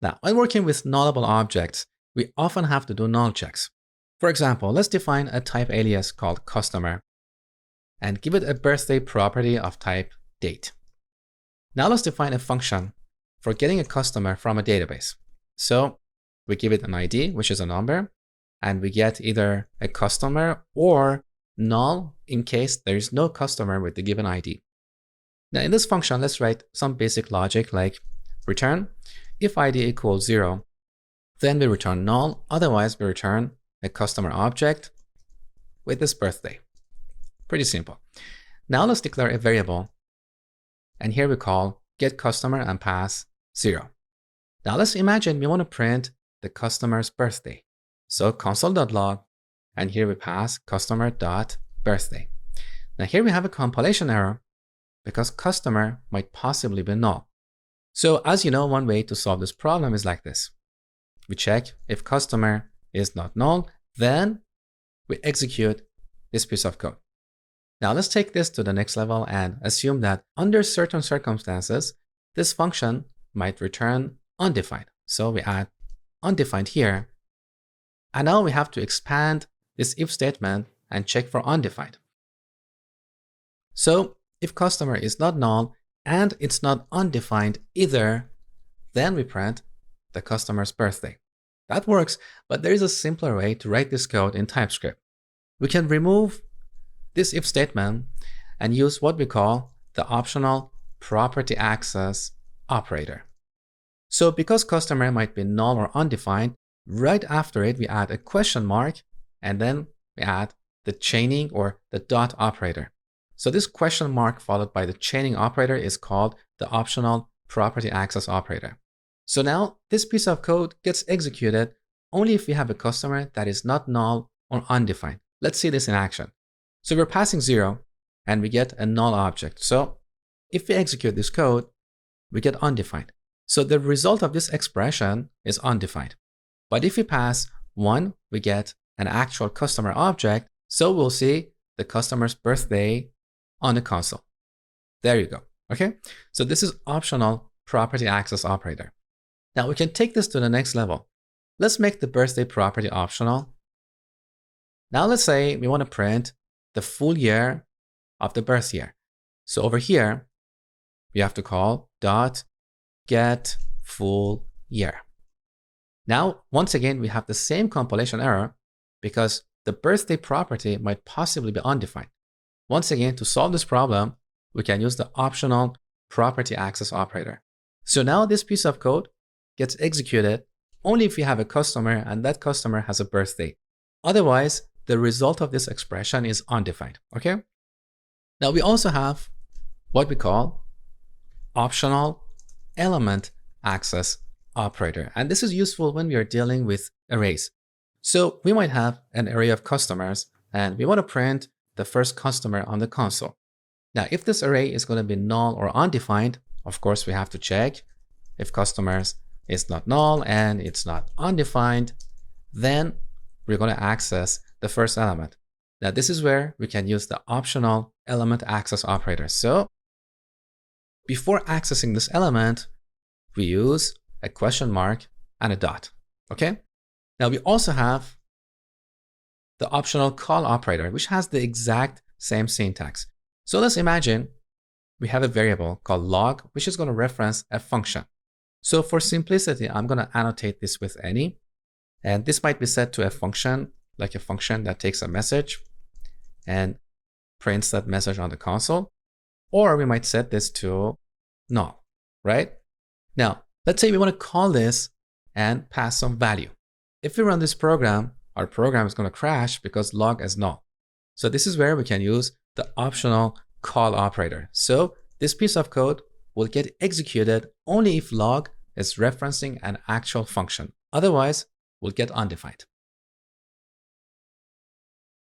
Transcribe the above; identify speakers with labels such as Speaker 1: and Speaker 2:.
Speaker 1: Now, when working with nullable objects, we often have to do null checks. For example, let's define a type alias called customer and give it a birthday property of type date. Now let's define a function for getting a customer from a database. So we give it an ID, which is a number, and we get either a customer or null in case there is no customer with the given ID. Now in this function, let's write some basic logic like return if ID equals 0, then we return null, otherwise we return a customer object with this birthday. Pretty simple. Now let's declare a variable, and here we call getCustomer and pass 0. Now let's imagine we want to print the customer's birthday. So console.log, and here we pass customer.birthday. Now here we have a compilation error because customer might possibly be null. So as you know, one way to solve this problem is like this. We check if customer is not null, then we execute this piece of code. Now let's take this to the next level and assume that under certain circumstances, this function might return undefined. So we add undefined here. And now we have to expand this if statement and check for undefined. So if customer is not null and it's not undefined either, then we print the customer's birthday. That works, but there is a simpler way to write this code in TypeScript. We can remove this if statement and use what we call the optional property access operator. So because customer might be null or undefined, right after it we add a question mark and then we add the chaining or the dot operator. So this question mark followed by the chaining operator is called the optional property access operator. So now this piece of code gets executed only if we have a customer that is not null or undefined. Let's see this in action. So we're passing 0 and we get a null object. So if we execute this code, we get undefined. So the result of this expression is undefined. But if we pass 1, we get an actual customer object. So we'll see the customer's birthday on the console. There you go. Okay. So this is optional property access operator. Now we can take this to the next level. Let's make the birthday property optional. Now let's say we want to print the full year of the birth year. So over here, we have to call dot get full year. Now, once again, we have the same compilation error because the birthday property might possibly be undefined. Once again, to solve this problem, we can use the optional property access operator. So now this piece of code gets executed only if we have a customer and that customer has a birthday. Otherwise, the result of this expression is undefined. Okay. Now we also have what we call optional element access operator. And this is useful when we are dealing with arrays. So we might have an array of customers and we want to print the first customer on the console. Now, if this array is going to be null or undefined, of course, we have to check if customers is not null and it's not undefined, then we're going to access the first element. Now, this is where we can use the optional element access operator. So before accessing this element, we use a question mark and a dot. Okay. Now we also have the optional call operator, which has the exact same syntax. So let's imagine we have a variable called log, which is going to reference a function. So for simplicity, I'm going to annotate this with any, and this might be set to a function, like a function that takes a message and prints that message on the console, or we might set this to null, right? Now, let's say we want to call this and pass some value. If we run this program, our program is going to crash because log is null. So this is where we can use the optional call operator. So this piece of code will get executed only if log is referencing an actual function. Otherwise, we'll get undefined.